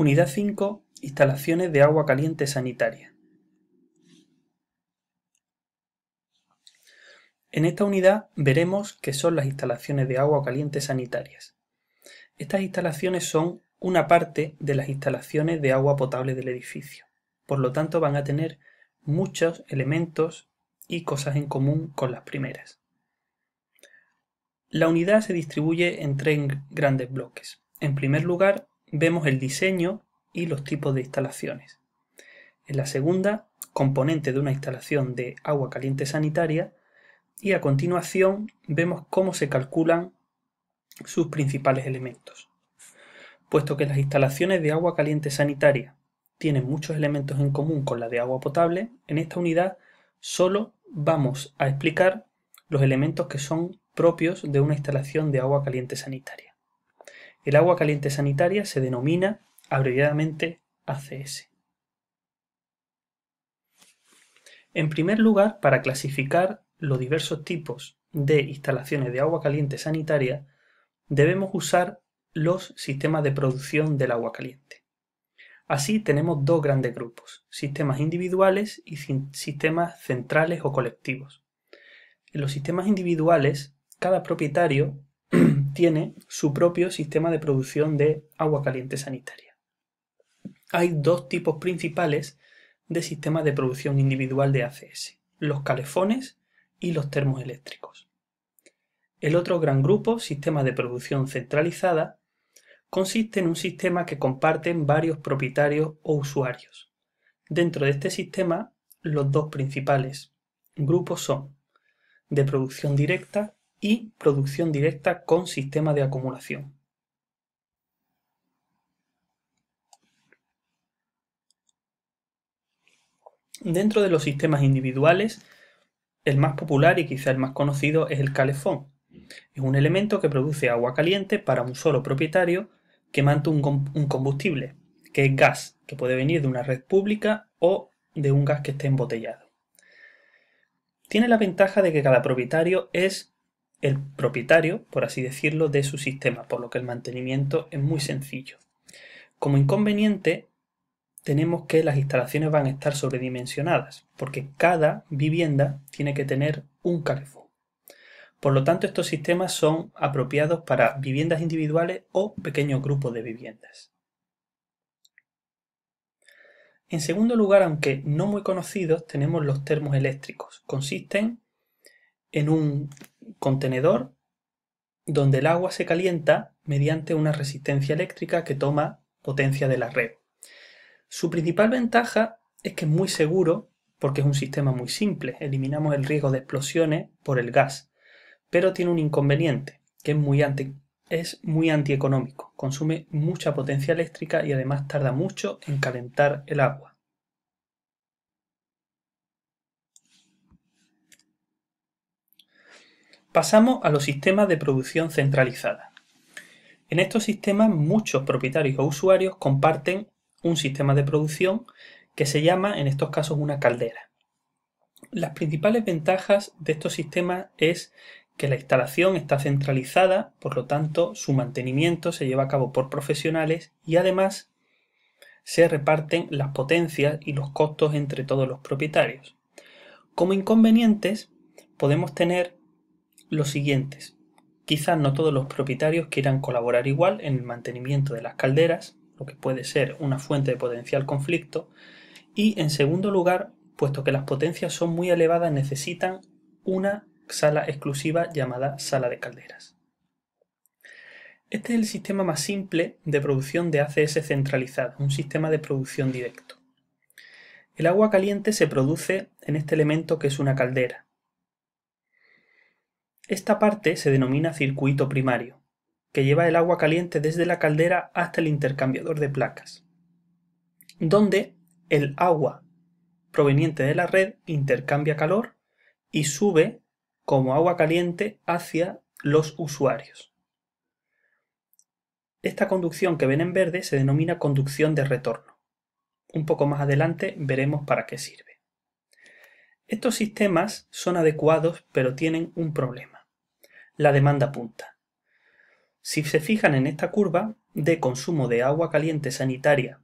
Unidad 5. Instalaciones de agua caliente sanitaria. En esta unidad veremos qué son las instalaciones de agua caliente sanitarias. Estas instalaciones son una parte de las instalaciones de agua potable del edificio. Por lo tanto, van a tener muchos elementos y cosas en común con las primeras. La unidad se distribuye en tres grandes bloques. En primer lugar, vemos el diseño y los tipos de instalaciones. En la segunda, componentes de una instalación de agua caliente sanitaria, y a continuación vemos cómo se calculan sus principales elementos. Puesto que las instalaciones de agua caliente sanitaria tienen muchos elementos en común con la de agua potable, en esta unidad solo vamos a explicar los elementos que son propios de una instalación de agua caliente sanitaria. El agua caliente sanitaria se denomina abreviadamente ACS. En primer lugar, para clasificar los diversos tipos de instalaciones de agua caliente sanitaria, debemos usar los sistemas de producción del agua caliente. Así tenemos dos grandes grupos, sistemas individuales y sistemas centrales o colectivos. En los sistemas individuales, cada propietario tiene su propio sistema de producción de agua caliente sanitaria. Hay dos tipos principales de sistemas de producción individual de ACS, los calefones y los termoeléctricos. El otro gran grupo, sistemas de producción centralizada, consiste en un sistema que comparten varios propietarios o usuarios. Dentro de este sistema, los dos principales grupos son de producción directa y producción directa con sistema de acumulación. Dentro de los sistemas individuales, el más popular y quizá el más conocido es el calefón. Es un elemento que produce agua caliente para un solo propietario que manda un combustible, que es gas, que puede venir de una red pública o de un gas que esté embotellado. Tiene la ventaja de que cada propietario es el propietario, por así decirlo, de su sistema, por lo que el mantenimiento es muy sencillo. Como inconveniente, tenemos que las instalaciones van a estar sobredimensionadas, porque cada vivienda tiene que tener un calefón. Por lo tanto, estos sistemas son apropiados para viviendas individuales o pequeños grupos de viviendas. En segundo lugar, aunque no muy conocidos, tenemos los termoeléctricos. Consisten en un contenedor donde el agua se calienta mediante una resistencia eléctrica que toma potencia de la red. Su principal ventaja es que es muy seguro porque es un sistema muy simple. Eliminamos el riesgo de explosiones por el gas. Pero tiene un inconveniente, que es muy antieconómico, consume mucha potencia eléctrica y además tarda mucho en calentar el agua. Pasamos a los sistemas de producción centralizada. En estos sistemas muchos propietarios o usuarios comparten un sistema de producción que se llama en estos casos una caldera. Las principales ventajas de estos sistemas es que la instalación está centralizada, por lo tanto su mantenimiento se lleva a cabo por profesionales y además se reparten las potencias y los costos entre todos los propietarios. Como inconvenientes podemos tener los siguientes. Quizás no todos los propietarios quieran colaborar igual en el mantenimiento de las calderas, lo que puede ser una fuente de potencial conflicto, y en segundo lugar, puesto que las potencias son muy elevadas, necesitan una sala exclusiva llamada sala de calderas. Este es el sistema más simple de producción de ACS centralizada, un sistema de producción directo. El agua caliente se produce en este elemento que es una caldera. Esta parte se denomina circuito primario, que lleva el agua caliente desde la caldera hasta el intercambiador de placas, donde el agua proveniente de la red intercambia calor y sube como agua caliente hacia los usuarios. Esta conducción que ven en verde se denomina conducción de retorno. Un poco más adelante veremos para qué sirve. Estos sistemas son adecuados, pero tienen un problema: la demanda punta. Si se fijan en esta curva, de consumo de agua caliente sanitaria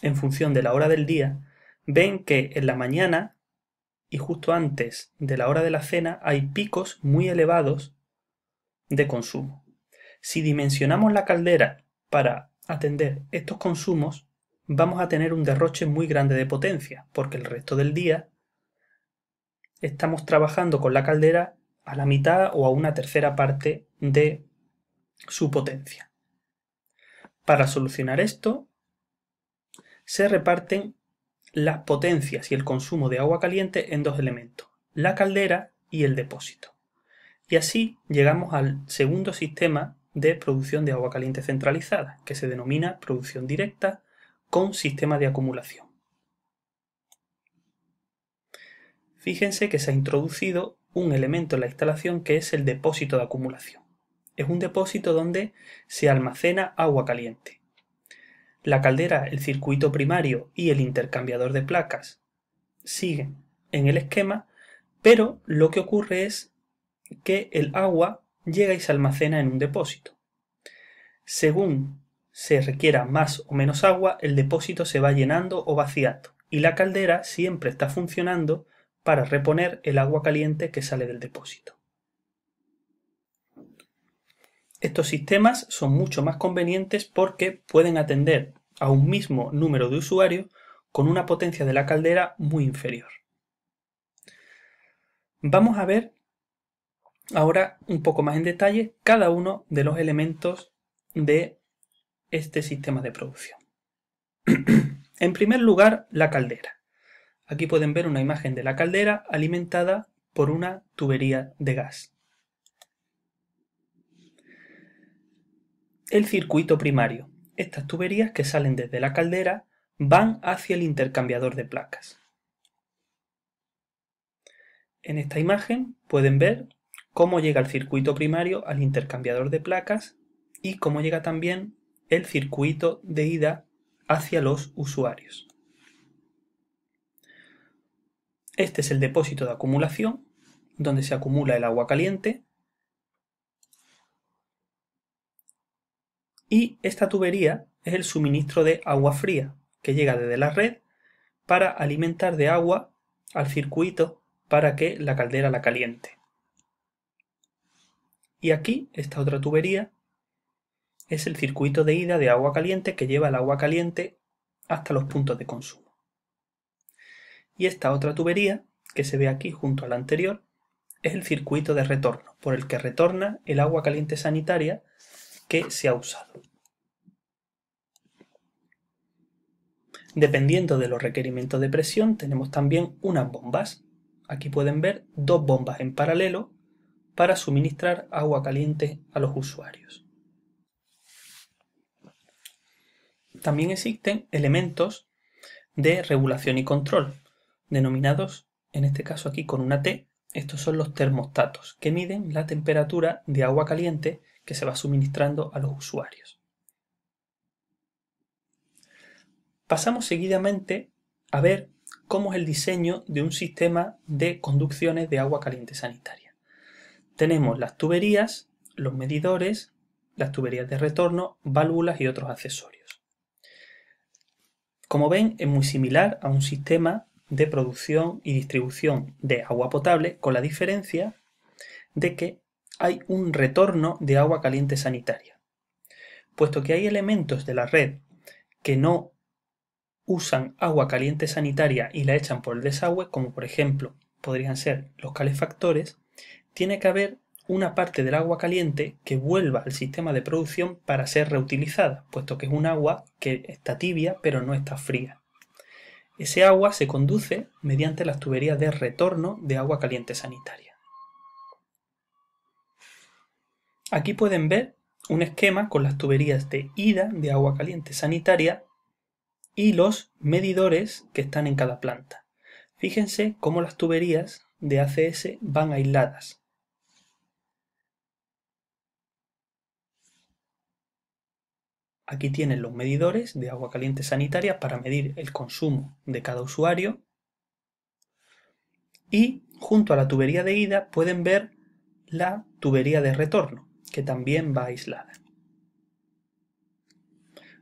en función de la hora del día, ven que en la mañana y justo antes de la hora de la cena hay picos muy elevados de consumo. Si dimensionamos la caldera para atender estos consumos, vamos a tener un derroche muy grande de potencia, porque el resto del día estamos trabajando con la caldera a la mitad o a una tercera parte de su potencia. Para solucionar esto, se reparten las potencias y el consumo de agua caliente en dos elementos, la caldera y el depósito. Y así llegamos al segundo sistema de producción de agua caliente centralizada, que se denomina producción directa con sistema de acumulación. Fíjense que se ha introducido un elemento en la instalación que es el depósito de acumulación. Es un depósito donde se almacena agua caliente. La caldera, el circuito primario y el intercambiador de placas siguen en el esquema, pero lo que ocurre es que el agua llega y se almacena en un depósito. Según se requiera más o menos agua, el depósito se va llenando o vaciando, y la caldera siempre está funcionando para reponer el agua caliente que sale del depósito. Estos sistemas son mucho más convenientes porque pueden atender a un mismo número de usuarios con una potencia de la caldera muy inferior. Vamos a ver ahora un poco más en detalle cada uno de los elementos de este sistema de producción. En primer lugar, la caldera. Aquí pueden ver una imagen de la caldera alimentada por una tubería de gas. El circuito primario. Estas tuberías que salen desde la caldera van hacia el intercambiador de placas. En esta imagen pueden ver cómo llega el circuito primario al intercambiador de placas y cómo llega también el circuito de ida hacia los usuarios. Este es el depósito de acumulación, donde se acumula el agua caliente. Y esta tubería es el suministro de agua fría, que llega desde la red para alimentar de agua al circuito para que la caldera la caliente. Y aquí, esta otra tubería, es el circuito de ida de agua caliente que lleva el agua caliente hasta los puntos de consumo. Y esta otra tubería, que se ve aquí junto a la anterior, es el circuito de retorno, por el que retorna el agua caliente sanitaria que se ha usado. Dependiendo de los requerimientos de presión, tenemos también unas bombas. Aquí pueden ver dos bombas en paralelo para suministrar agua caliente a los usuarios. También existen elementos de regulación y control, denominados, en este caso aquí con una T, estos son los termostatos, que miden la temperatura de agua caliente que se va suministrando a los usuarios. Pasamos seguidamente a ver cómo es el diseño de un sistema de conducciones de agua caliente sanitaria. Tenemos las tuberías, los medidores, las tuberías de retorno, válvulas y otros accesorios. Como ven, es muy similar a un sistema de producción y distribución de agua potable, con la diferencia de que hay un retorno de agua caliente sanitaria. Puesto que hay elementos de la red que no usan agua caliente sanitaria y la echan por el desagüe, como por ejemplo podrían ser los calefactores, tiene que haber una parte del agua caliente que vuelva al sistema de producción para ser reutilizada, puesto que es un agua que está tibia pero no está fría. Ese agua se conduce mediante las tuberías de retorno de agua caliente sanitaria. Aquí pueden ver un esquema con las tuberías de ida de agua caliente sanitaria y los medidores que están en cada planta. Fíjense cómo las tuberías de ACS van aisladas. Aquí tienen los medidores de agua caliente sanitaria para medir el consumo de cada usuario. Y junto a la tubería de ida pueden ver la tubería de retorno, que también va aislada.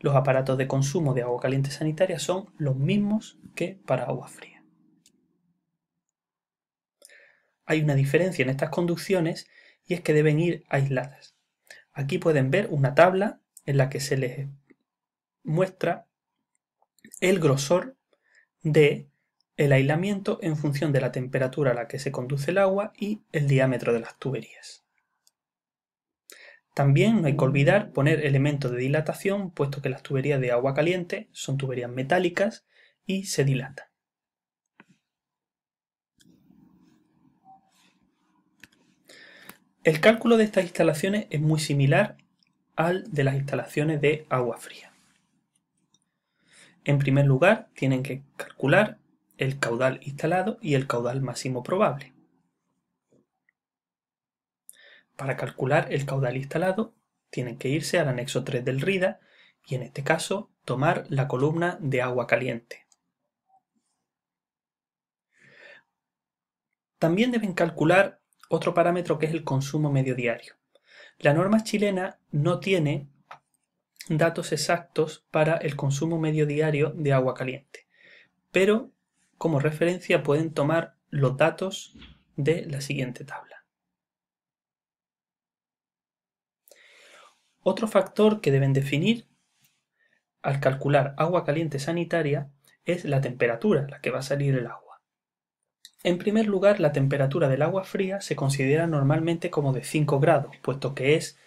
Los aparatos de consumo de agua caliente sanitaria son los mismos que para agua fría. Hay una diferencia en estas conducciones y es que deben ir aisladas. Aquí pueden ver una tabla en la que se les muestra el grosor del aislamiento en función de la temperatura a la que se conduce el agua y el diámetro de las tuberías. También no hay que olvidar poner elementos de dilatación, puesto que las tuberías de agua caliente son tuberías metálicas y se dilatan. El cálculo de estas instalaciones es muy similar al de las instalaciones de agua fría. En primer lugar, tienen que calcular el caudal instalado y el caudal máximo probable. Para calcular el caudal instalado, tienen que irse al anexo 3 del RIDA y en este caso tomar la columna de agua caliente. También deben calcular otro parámetro que es el consumo medio diario. La norma chilena no tiene datos exactos para el consumo medio diario de agua caliente, pero como referencia pueden tomar los datos de la siguiente tabla. Otro factor que deben definir al calcular agua caliente sanitaria es la temperatura a la que va a salir el agua. En primer lugar, la temperatura del agua fría se considera normalmente como de 5 grados, puesto que es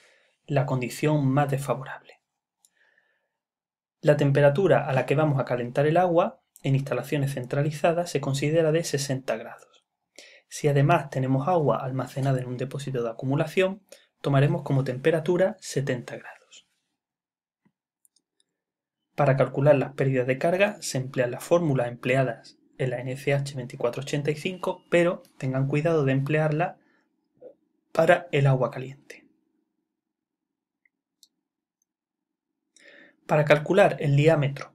la condición más desfavorable. La temperatura a la que vamos a calentar el agua en instalaciones centralizadas se considera de 60 grados. Si además tenemos agua almacenada en un depósito de acumulación, tomaremos como temperatura 70 grados. Para calcular las pérdidas de carga se emplean las fórmulas empleadas en la NFH 2485, pero tengan cuidado de emplearla para el agua caliente. Para calcular el diámetro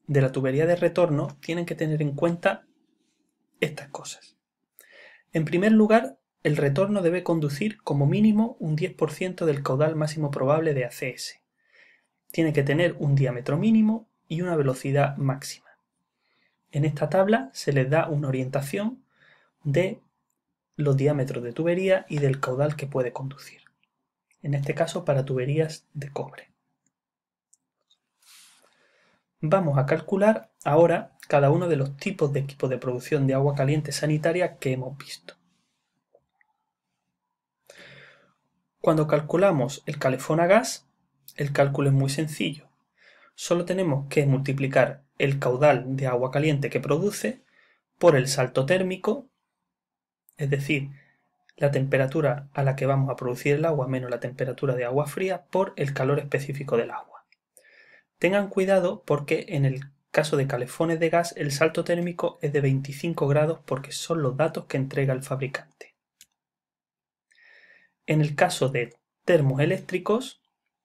de la tubería de retorno tienen que tener en cuenta estas cosas. En primer lugar, el retorno debe conducir como mínimo un 10% del caudal máximo probable de ACS. Tiene que tener un diámetro mínimo y una velocidad máxima. En esta tabla se les da una orientación de los diámetros de tubería y del caudal que puede conducir. En este caso para tuberías de cobre. Vamos a calcular ahora cada uno de los tipos de equipos de producción de agua caliente sanitaria que hemos visto. Cuando calculamos el calefón a gas, el cálculo es muy sencillo. Solo tenemos que multiplicar el caudal de agua caliente que produce por el salto térmico, es decir, la temperatura a la que vamos a producir el agua menos la temperatura de agua fría por el calor específico del agua. Tengan cuidado porque en el caso de calefones de gas el salto térmico es de 25 grados porque son los datos que entrega el fabricante. En el caso de termos eléctricos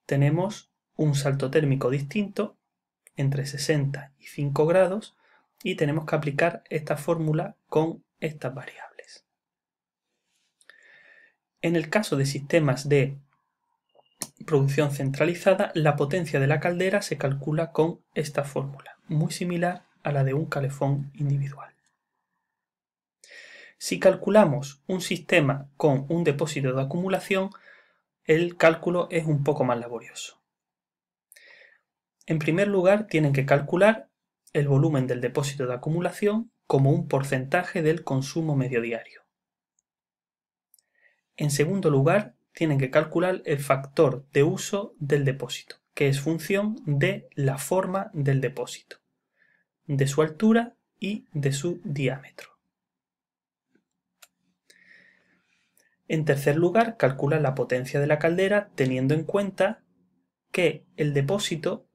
tenemos un salto térmico distinto entre 60 y 5 grados y tenemos que aplicar esta fórmula con estas variables. En el caso de sistemas de producción centralizada, la potencia de la caldera se calcula con esta fórmula, muy similar a la de un calefón individual. Si calculamos un sistema con un depósito de acumulación, el cálculo es un poco más laborioso. En primer lugar, tienen que calcular el volumen del depósito de acumulación como un porcentaje del consumo medio diario. En segundo lugar, tienen que calcular el factor de uso del depósito, que es función de la forma del depósito, de su altura y de su diámetro. En tercer lugar, calculan la potencia de la caldera teniendo en cuenta que el depósito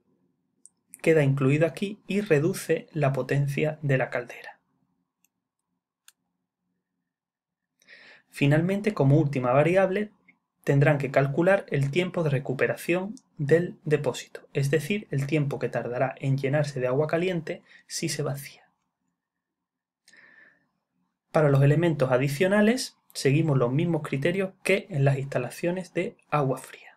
queda incluido aquí y reduce la potencia de la caldera. Finalmente, como última variable, tendrán que calcular el tiempo de recuperación del depósito, es decir, el tiempo que tardará en llenarse de agua caliente si se vacía. Para los elementos adicionales, seguimos los mismos criterios que en las instalaciones de agua fría.